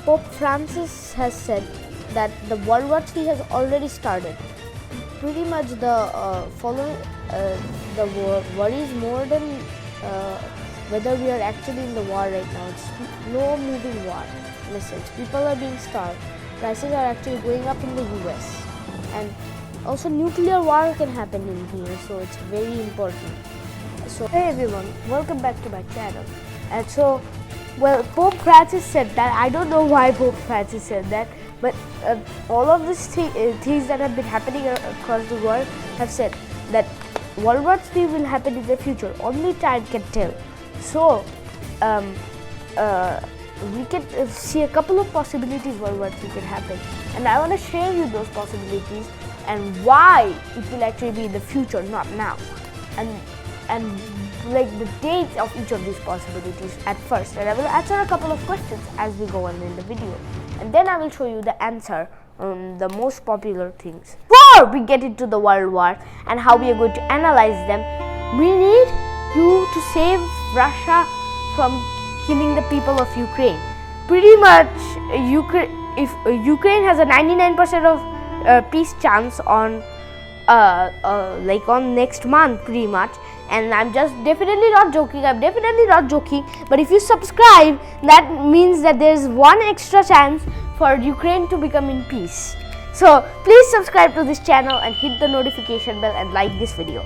Pope Francis has said that the World War III has already started. Pretty much the worry is more than whether we are actually in the war right now. It's no moving war. Listen, people are being starved. Prices are actually going up in the US, and also nuclear war can happen in here, so it's very important. So hey everyone, welcome back to my channel. And so, well, Pope Francis said that. I don't know why Pope Francis said that, but all of these things that have been happening across the world have said that World War III will happen in the future. Only time can tell. So we can see a couple of possibilities World War III can happen, and I want to share you those possibilities and why it will actually be in the future, not now, and like the dates of each of these possibilities at first. And I will answer a couple of questions as we go on in the video, and then I will show you the answer on the most popular things. Before we get into the World War and how we are going to analyze them, we need you to save Russia from killing the people of Ukraine. Pretty much, if Ukraine has a 99% of peace chance on like on next month, pretty much, and I'm just definitely not joking. But if you subscribe, that means that there's one extra chance for Ukraine to become in peace. So please subscribe to this channel and hit the notification bell and like this video.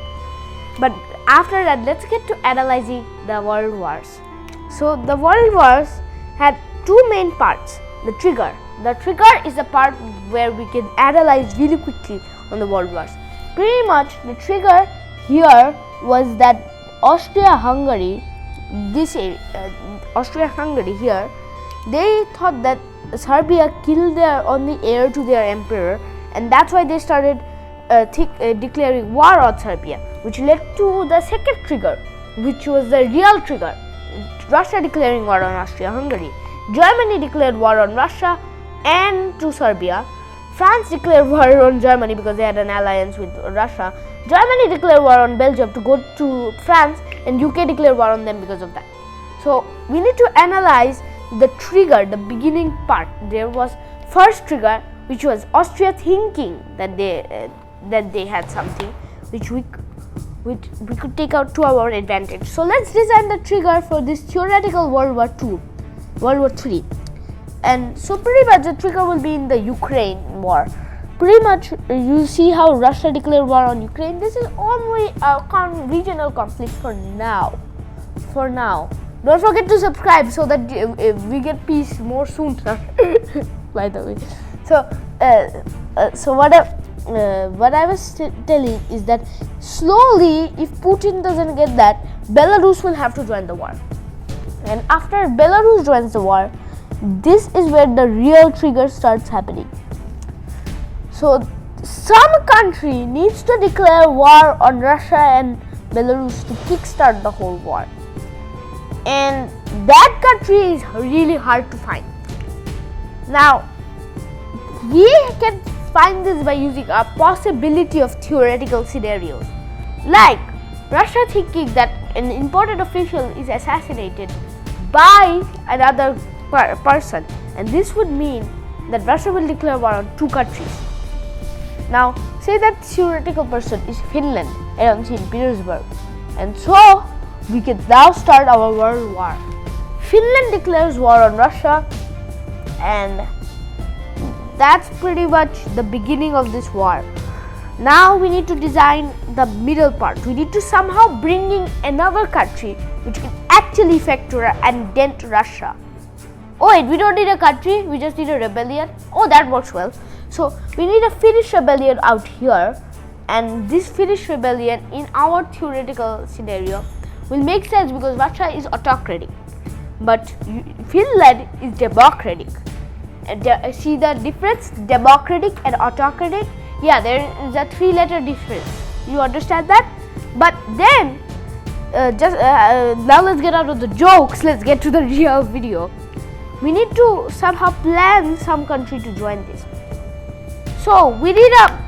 But after that, let's get to analyzing the world wars. So the world wars had two main parts. The trigger. The trigger is the part where we can analyze really quickly on the world wars. Pretty much the trigger here was that Austria-Hungary, Austria-Hungary here, they thought that Serbia killed their only heir to their emperor, and that's why they started declaring war on Serbia, which led to the second trigger, which was the real trigger. Russia declaring war on Austria-Hungary. Germany declared war on Russia and to Serbia. France declared war on Germany because they had an alliance with Russia. Germany declared war on Belgium to go to France, and UK declared war on them because of that. So we need to analyze the trigger, the beginning part. There was first trigger, which was Austria thinking that they had something which we could take out to our advantage. So let's design the trigger for this theoretical World War III. And so pretty much the trigger will be in the Ukraine war. Pretty much you see how Russia declared war on Ukraine. This is only a regional conflict for now. Don't forget to subscribe so that we get peace more soon. By the way. So what I was telling is that slowly, if Putin doesn't get that, Belarus will have to join the war. And after Belarus joins the war, this is where the real trigger starts happening. So some country needs to declare war on Russia and Belarus to kickstart the whole war. And that country is really hard to find. Now, we can find this by using a possibility of theoretical scenarios, like Russia thinking that an important official is assassinated by another person, and this would mean that Russia will declare war on two countries. Now, say that theoretical person is Finland around St. Petersburg, and so we can now start our world war. Finland declares war on Russia, and that's pretty much the beginning of this war. Now we need to design the middle part. We need to somehow bring in another country which can actually factor and dent Russia. Oh wait, we don't need a country, we just need a rebellion. Oh, that works well. So we need a Finnish rebellion out here, and this Finnish rebellion in our theoretical scenario will make sense because Russia is autocratic, but Finland is democratic. And see the difference, democratic and autocratic? Yeah, there is a 3-letter difference. You understand that? But then, now let's get out of the jokes, let's get to the real video. We need to somehow plan some country to join this. So we need a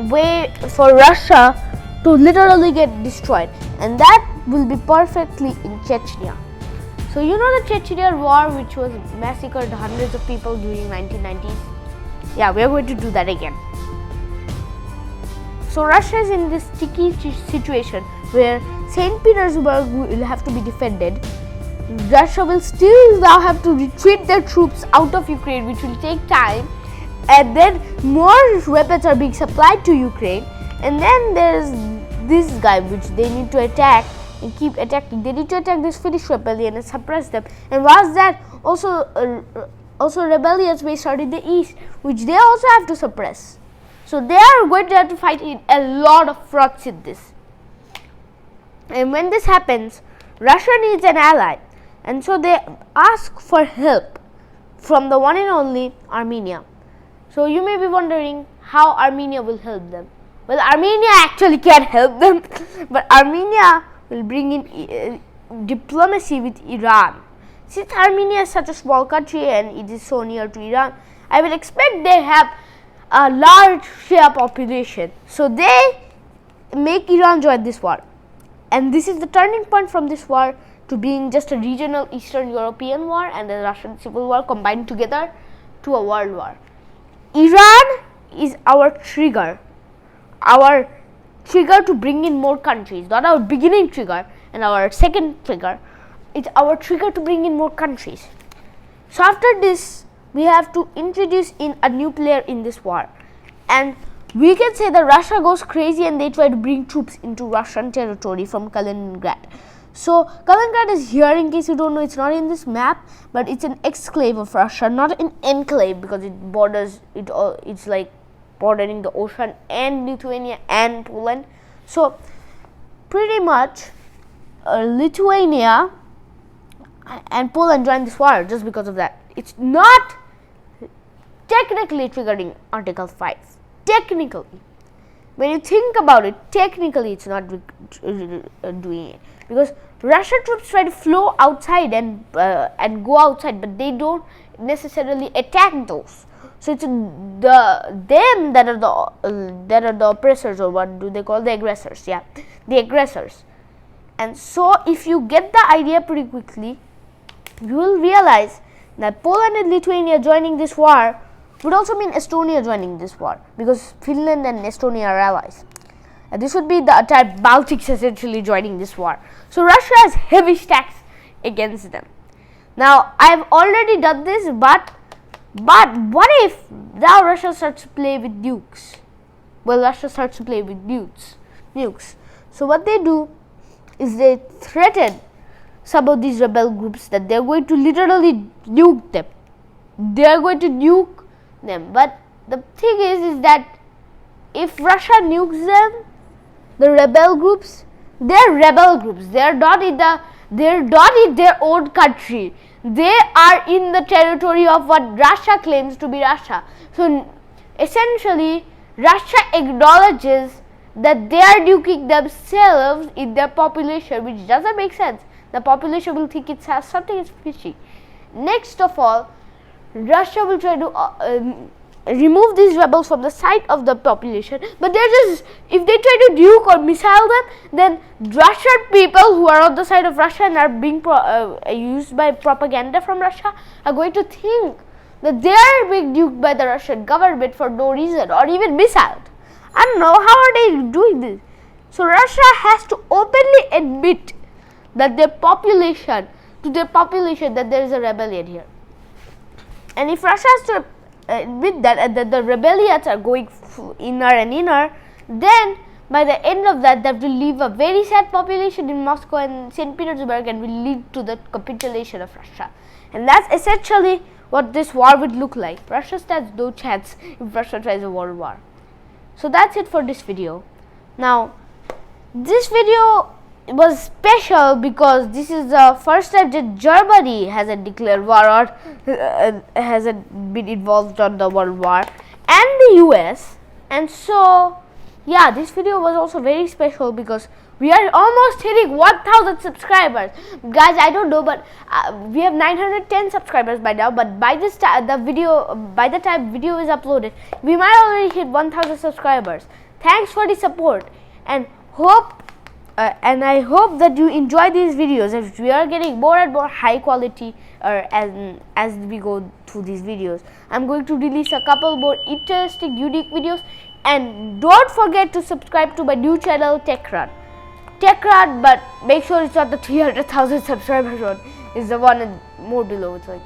way for Russia to literally get destroyed, and that will be perfectly in Chechnya. So you know the Chechen War, which was massacred hundreds of people during 1990s? Yeah, we are going to do that again. So Russia is in this sticky situation where St. Petersburg will have to be defended. Russia will still now have to retreat their troops out of Ukraine, which will take time, and then more weapons are being supplied to Ukraine, and then there's this guy which they need to attack and keep attacking. They need to attack this Finnish rebellion and suppress them. And was that also rebellions based out in the east, which they also have to suppress. So they are going to have to fight in a lot of fronts in this. And when this happens, Russia needs an ally, and so they ask for help from the one and only Armenia. So you may be wondering how Armenia will help them. Well, Armenia actually can't help them, but Armenia will bring in diplomacy with Iran. Since Armenia is such a small country and it is so near to Iran, I will expect they have a large Shia population. So they make Iran join this war. And this is the turning point from this war to being just a regional Eastern European war and a Russian civil war combined together to a world war. Iran is our trigger to bring in more countries, not our beginning trigger and our second trigger. It's our trigger to bring in more countries. So after this, we have to introduce in a new player in this war, and we can say that Russia goes crazy and they try to bring troops into Russian territory from Kaliningrad. So Kaliningrad is here, in case you don't know, it's not in this map, but it's an exclave of Russia, not an enclave, because it borders it's like bordering the ocean and Lithuania and Poland. So pretty much Lithuania and Poland joined this war just because of that. It's not technically triggering Article 5. Technically, when you think about it, technically it's not doing it, because Russian troops try to flow outside and go outside, but they don't necessarily attack those. So it's them that are the oppressors, or what do they call, the aggressors? Yeah, the aggressors. And so if you get the idea pretty quickly, you will realize that Poland and Lithuania joining this war would also mean Estonia joining this war, because Finland and Estonia are allies. And this would be the entire Baltics essentially joining this war. So Russia has heavy stacks against them. Now, I have already done this, but what if now Russia starts to play with nukes? Well, Russia starts to play with nukes. So what they do is they threaten some of these rebel groups that they are going to literally nuke them. They are going to nuke them. But the thing is that if Russia nukes them, the rebel groups, they're rebel groups. They're not in their own country. They are in the territory of what Russia claims to be Russia. So essentially, Russia acknowledges that they are nuking themselves in their population, which doesn't make sense. The population will think it has something is fishy. Next of all, Russia will try to remove these rebels from the sight of the population, but they're just, if they try to nuke or missile them, then Russian people who are on the side of Russia and are being used by propaganda from Russia are going to think that they are being nuked by the Russian government for no reason, or even missiled. I don't know, how are they doing this? So Russia has to openly admit that their population, that there is a rebellion here. And if Russia has to admit that and that the rebellions are going inner and inner, then by the end of that will leave a very sad population in Moscow and St. Petersburg and will lead to the capitulation of Russia. And that's essentially what this war would look like. Russia stands no chance if Russia tries a world war. So that's it for this video. Now, this video was special because this is the first time that Germany hasn't declared war or hasn't been involved on the world war, and the US. And so yeah, this video was also very special because we are almost hitting 1000 subscribers. Guys, I don't know, but we have 910 subscribers by now, but by this time by the time video is uploaded, we might already hit 1000 subscribers. Thanks for the support, and hope and I hope that you enjoy these videos. If we are getting more and more high quality as we go through these videos, I'm going to release a couple more interesting, unique videos. And don't forget to subscribe to my new channel, TechRun, but make sure it's not the 300,000 subscribers one. It's the one more below. It's like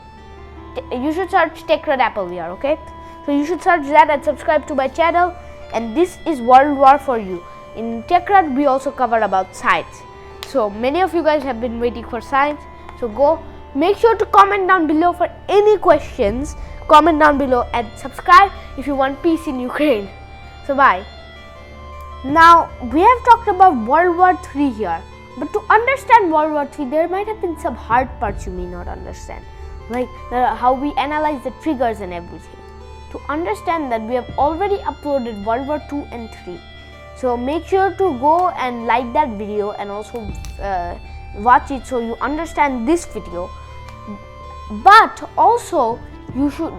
you should search TechRun Apple VR. Okay, so you should search that and subscribe to my channel. And this is World War for you. In TechRun, we also cover about science. So many of you guys have been waiting for science. So go, make sure to comment down below for any questions. Comment down below and subscribe if you want peace in Ukraine. So bye. Now we have talked about World War III here, but to understand World War III, there might have been some hard parts you may not understand, like how we analyze the triggers and everything. To understand that, we have already uploaded World War II and III. So make sure to go and like that video and also watch it so you understand this video. But also you should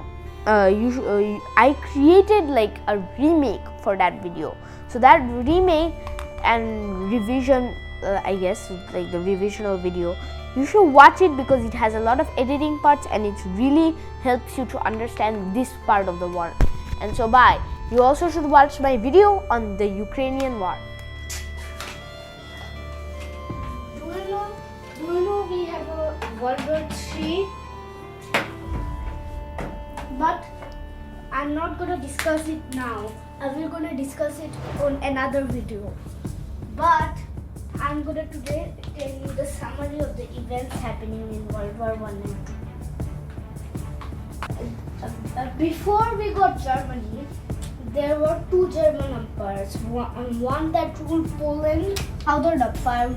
I created like a remake for that video. So that remake and revision, I guess like the revisional video, you should watch it because it has a lot of editing parts and it really helps you to understand this part of the war. And so bye. You also should watch my video on the Ukrainian war. Do you know we have a World War III? But I'm not going to discuss it now. We're going to discuss it on another video. But I'm going to today tell you the summary of the events happening in World War I and II. Before we got Germany, there were two German empires. One that ruled Poland, other empire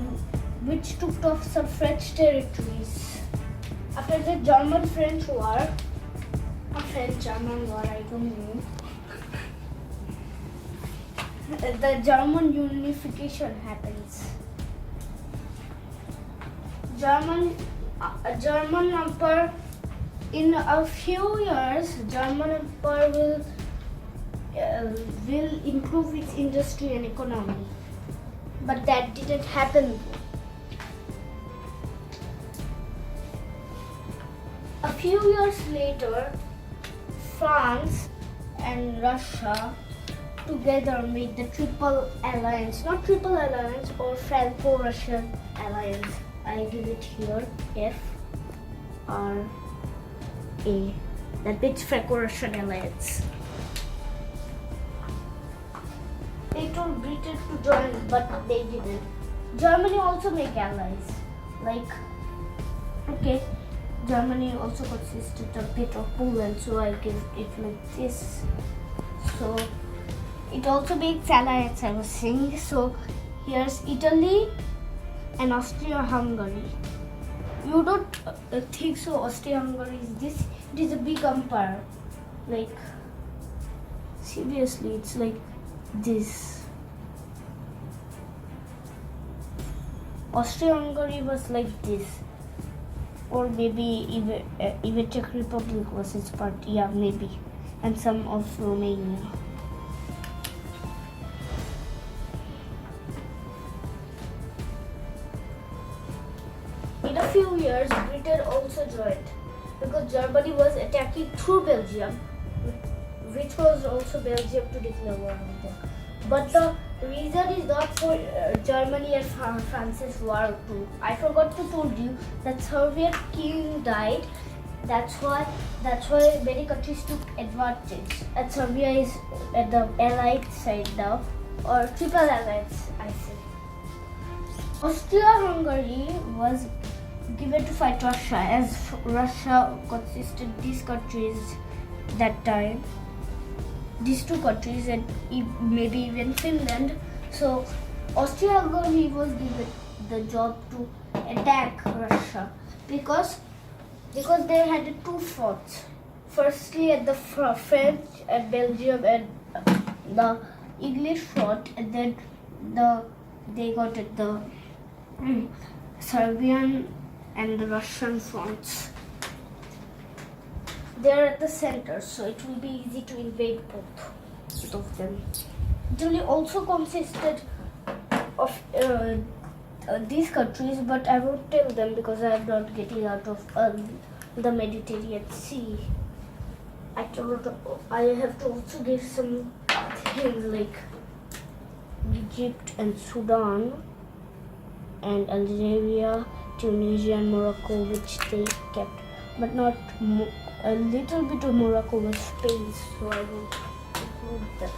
which took off some French territories. After the German-French war, French-German war, I don't know. The German unification happens. German empire, in a few years, German empire will improve its industry and economy. But that didn't happen. A few years later, France and Russia together made the Triple Alliance, not Triple Alliance or Franco-Russian Alliance. I give it here, F-R-A. That means Franco-Russian Alliance. They told Britain to join, but they didn't. Germany also make allies. Like, okay, Germany also consisted a bit of Poland, so I give it like this. So it also makes allies, I was saying. So here's Italy and Austria-Hungary. You don't think so? Austria-Hungary is this? It is a big empire. Like, seriously, it's like this. Austria-Hungary was like this, or maybe even Czech Republic was its part. Yeah, maybe, and some of Romania. In a few years, Britain also joined because Germany was attacking through Belgium, which was also Belgium to declare war on them. But the reason is not for Germany and France's war too. I forgot to tell you that Soviet king died. That's why many countries took advantage. And Serbia is at the Allied side now, or Triple Alliance, I say. Austria-Hungary was given to fight Russia, as Russia consisted these countries that time. These two countries and maybe even Finland. So Austria-Hungary was given the job to attack Russia because they had two fronts. Firstly at the French and Belgium and the English front, and then they got at the Serbian and the Russian fronts. They're at the center, so it will be easy to invade both of them. Italy also consisted of these countries, but I won't tell them because I am not getting out of the Mediterranean Sea. I have to also give some things like Egypt and Sudan and Algeria, Tunisia and Morocco, which they kept, but not a little bit of Morocco was Spain, so I will include that.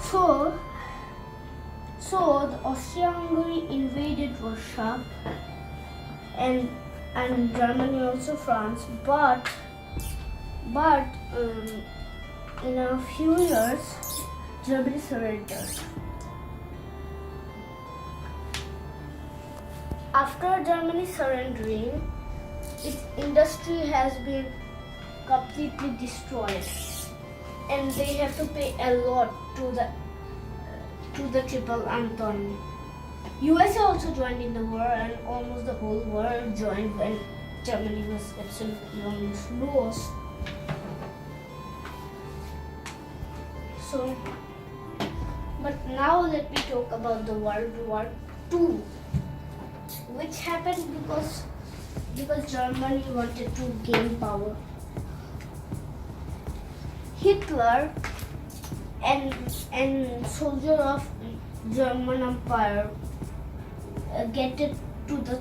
So the Austria-Hungary invaded Russia and Germany, also France, but in a few years Germany surrendered. After Germany surrendering, its industry has been completely destroyed, and they have to pay a lot to the Triple Entente. USA also joined in the war, and almost the whole world joined when Germany was absolutely almost lost. So, but now let me talk about the World War II, which happened because Germany wanted to gain power. Hitler and soldier of German Empire get it to the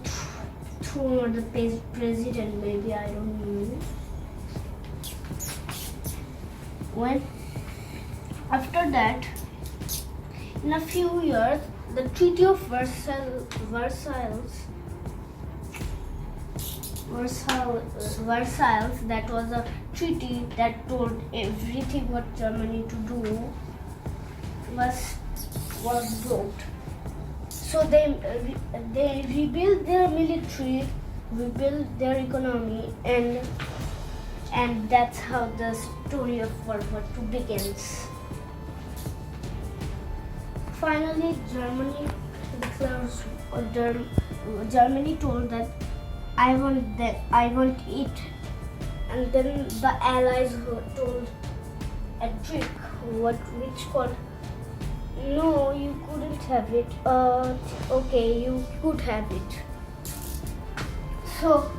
throne or the president, maybe, I don't know. When after that, in a few years, the Treaty of Versailles, that was a treaty that told everything what Germany to do, was broke. So they rebuilt their military, rebuilt their economy, and that's how the story of World War II begins. Finally, Germany told that I want it, and then the Allies told a trick, which called, no, you couldn't have it. Okay, you could have it. So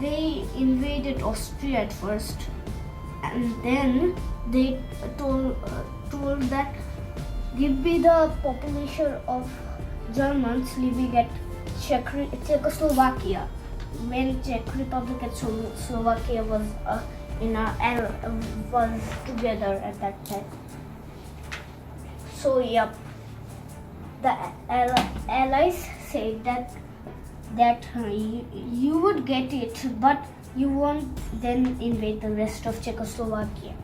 they invaded Austria at first, and then they told that give me the population of Germans living at Czechoslovakia, when Czech Republic and Slovakia was was together at that time. So yep, the Allies said that you would get it, but you won't then invade the rest of Czechoslovakia.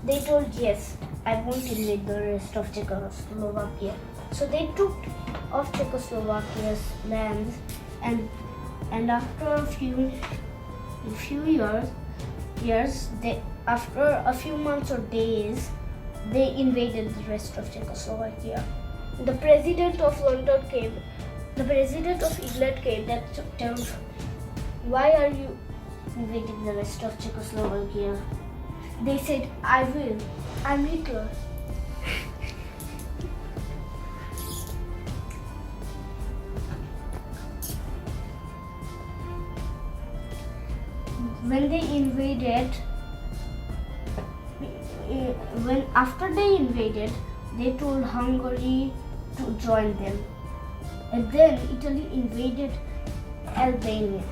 They told, yes, I won't invade the rest of Czechoslovakia. So they took off Czechoslovakia's lands, and after a few years, after a few months or days, they invaded the rest of Czechoslovakia. The president of England came that told, why are you invading the rest of Czechoslovakia? They said, I will. I'm Hitler. When they invaded, after they invaded, they told Hungary to join them. And then Italy invaded Albania.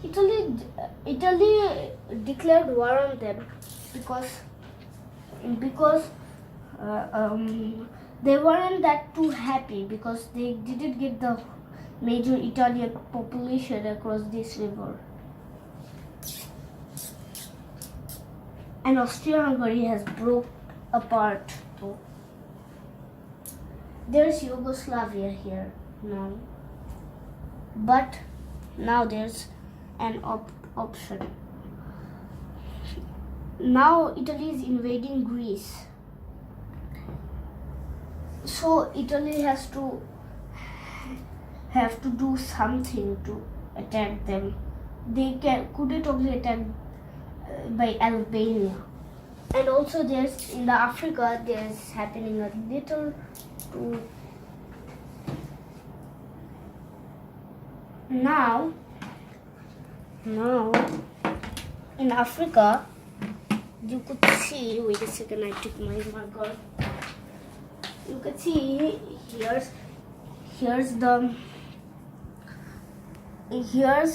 Italy declared war on them because they weren't that too happy, because they didn't get the major Italian population across this river. And Austria-Hungary has broke apart too. There's Yugoslavia here now, but now there's an option. Now Italy is invading Greece, so Italy have to do something to attack them. They couldn't only attack by Albania. And also there's in the Africa there's happening a little to now in Africa you could see, wait a second, I took my marker. You could see here's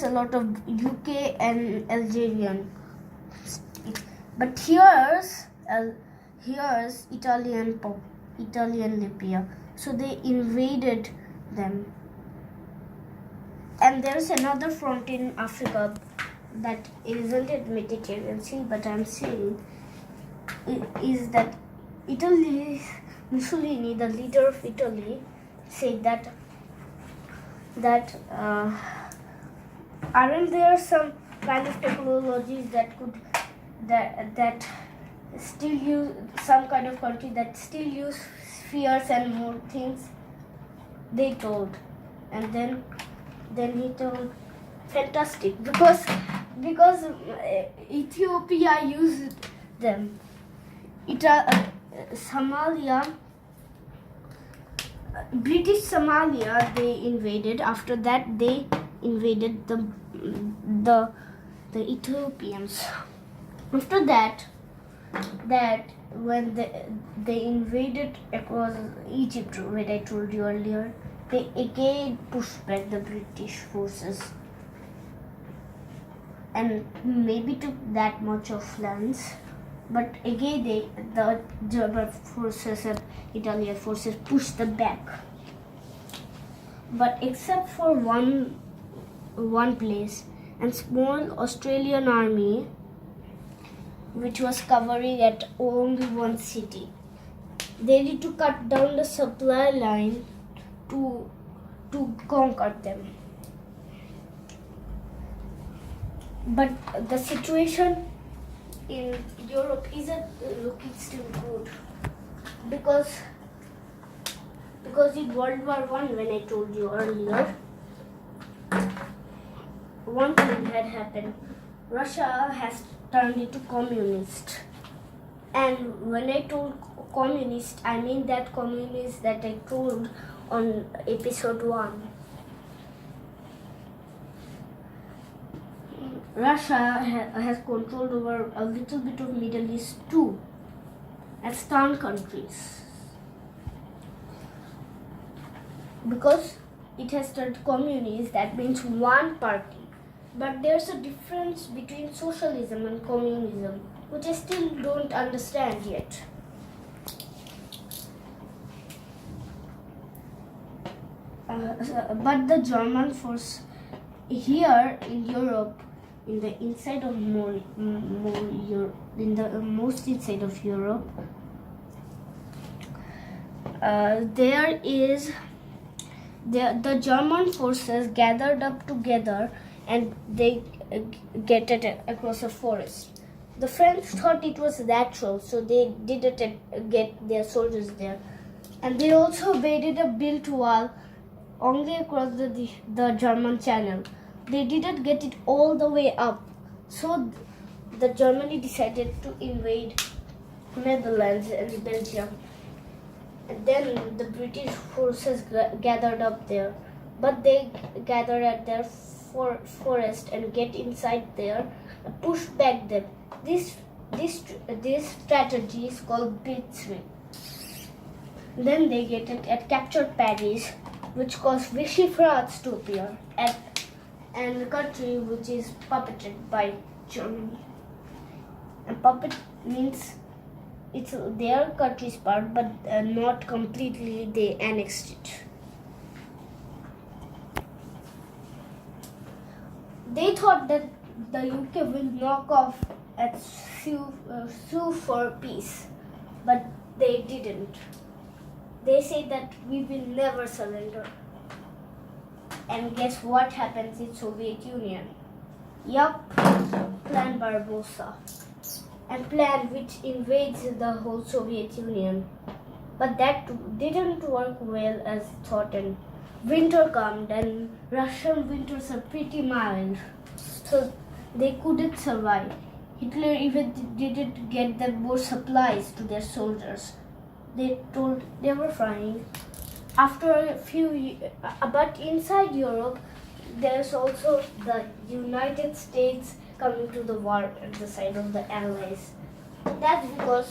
a lot of UK and Algerian, but here's Italian Libya. So they invaded them. And there's another front in Africa that isn't it Mediterranean Sea, but I'm saying is that Italy, Mussolini, the leader of Italy, said that aren't there some kind of technologies that could that still use some kind of country that still use spheres and more things, they told. And then he told fantastic because Ethiopia used them. Somalia, British Somalia, they invaded. After that they invaded the Ethiopians. After that when they invaded across Egypt, what I told you earlier, they again pushed back the British forces and maybe took that much of lands, but again the German forces and Italian forces pushed them back. But except for one place, and small Australian army which was covering at only one city, they need to cut down the supply line to conquer them. But the situation in Europe isn't looking still good because in World War I, when I told you earlier, one thing had happened. Russia has turned into communist. And when I told communist, I mean that communist that I told on episode 1. Russia has control over a little bit of Middle East too, as town countries. Because it has turned communist, that means one party. But there's a difference between socialism and communism, which I still don't understand yet. But the German force here in Europe, in the inside of in the most inside of Europe, the German forces gathered up together and they get it across a forest. The French thought it was natural, so they didn't get their soldiers there. And they also made a built wall only across the German Channel. They didn't get it all the way up. So the Germany decided to invade Netherlands and Belgium. And then the British forces gathered up there. But they gathered at their forest and get inside there and push back them. This strategy is called blitzkrieg. Then they get it at captured Paris, which caused Vichy France to appear, and the country which is puppeted by Germany. And puppet means it's their country's part, but not completely. They annexed it. They thought that the UK will knock off and sue for peace, but they didn't. They say that we will never surrender. And guess what happens in Soviet Union? Yup, Plan Barbarossa. And plan which invades the whole Soviet Union. But that didn't work well as thought, and winter came, and Russian winters are pretty mild, so they couldn't survive. Hitler even didn't get them more supplies to their soldiers. They told they were fine. After a few years, but inside Europe, there's also the United States coming to the war at the side of the Allies. That's because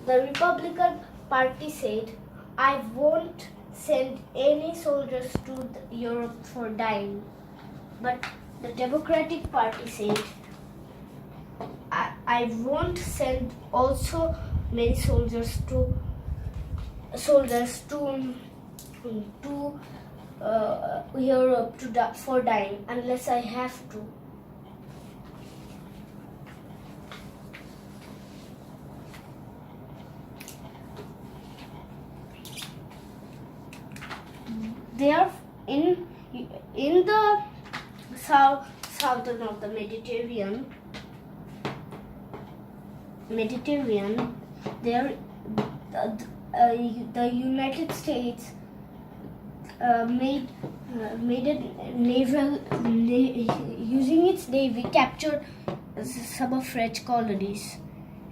the Republican Party said, I won't send any soldiers to Europe for dying. But the Democratic Party said, I won't send also many soldiers to Europe for dying unless I have to. They are in the southern of the Mediterranean. There, the United States made a naval using its navy captured some of French colonies,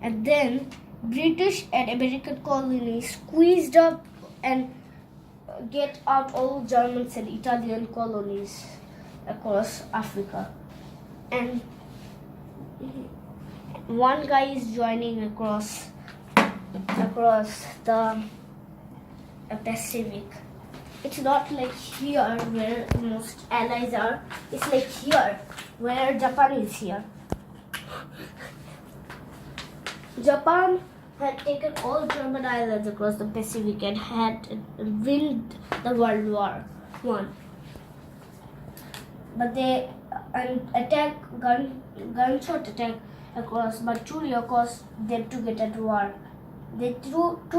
and then British and American colonies squeezed up and get out all Germans and Italian colonies across Africa. And one guy is joining across the Pacific. It's not like here where most allies are. It's like here where Japan is here. Japan had taken all German islands across the Pacific and had won the World War I. But they gunshot attack across Manchuria caused them to get at war. They took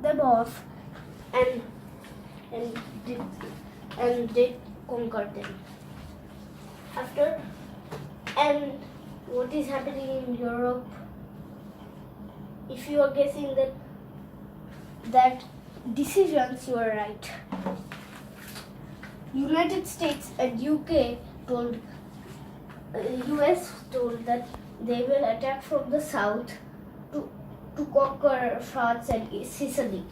them off and they conquered them. And what is happening in Europe? If you are guessing that decisions, you are right. United States and UK told US told that they will attack from the south to conquer France and Sicily.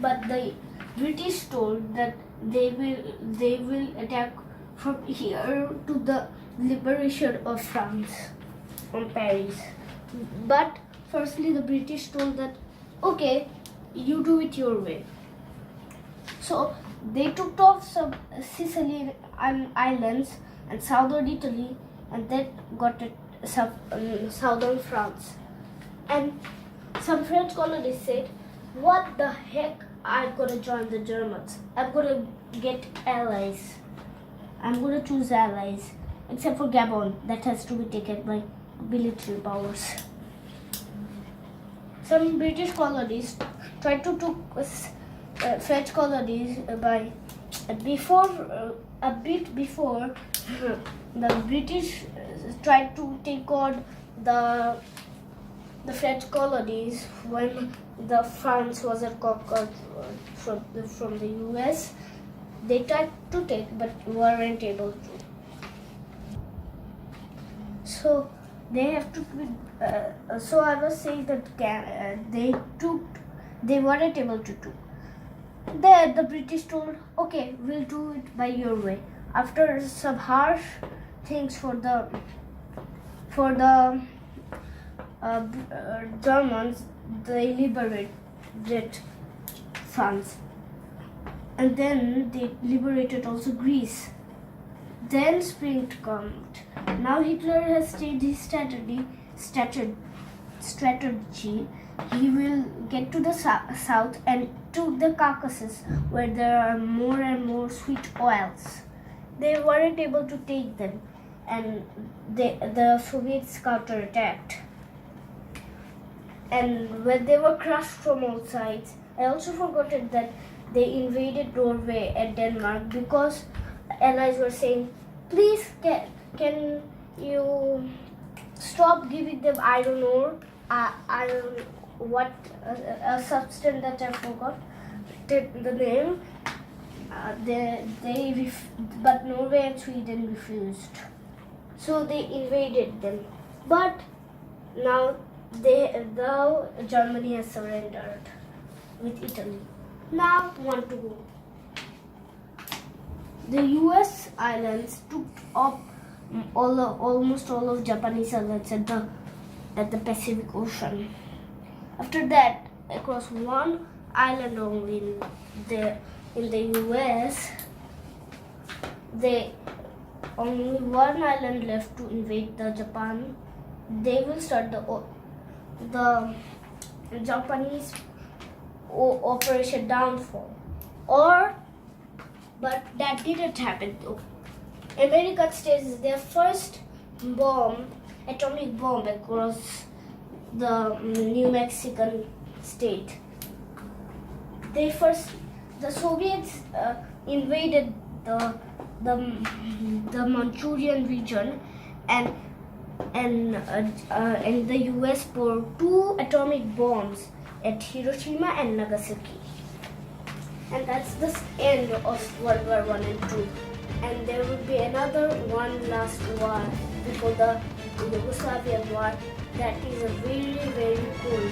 But the British told that they will attack from here to the liberation of France from Paris. But firstly, the British told that, okay, you do it your way. So they took off some Sicilian islands and southern Italy, and then got it southern France. And some French colonists said, what the heck, I'm gonna join the Germans. I'm gonna get allies. I'm gonna choose allies. Except for Gabon, that has to be taken by military powers. Some British colonies tried to take French colonies by a bit before the British tried to take on the French colonies when the France wasn't conquered from the US. They tried to take but weren't able to. So they have to. So I was saying that they weren't able to do. Then the British told, okay, we'll do it by your way. After some harsh things for the Germans, they liberated France, and then they liberated also Greece. Then spring comes. Now Hitler has changed his strategy. He will get to the south and to the Caucasus, where there are more and more sweet oils. They weren't able to take them, and the Soviets counterattacked. And when they were crushed from all sides, I also forgot that they invaded Norway and Denmark because allies were saying, please can you stop giving them iron ore, a substance that I forgot the name. But Norway and Sweden refused. so they invaded them. But now Germany has surrendered with Italy. Now want to go. The US islands took up almost all of Japanese islands at the Pacific Ocean. After that, across one island only in the US, they only one island left to invade the Japan. They will start the Japanese Operation Downfall. But that didn't happen though. America stages their first atomic bomb across the New Mexican state. The Soviets invaded the Manchurian region, and the US poured 2 atomic bombs at Hiroshima and Nagasaki. And that's the end of World War I and II. And there will be one last war before the Yugoslavian war. That is a very, very cool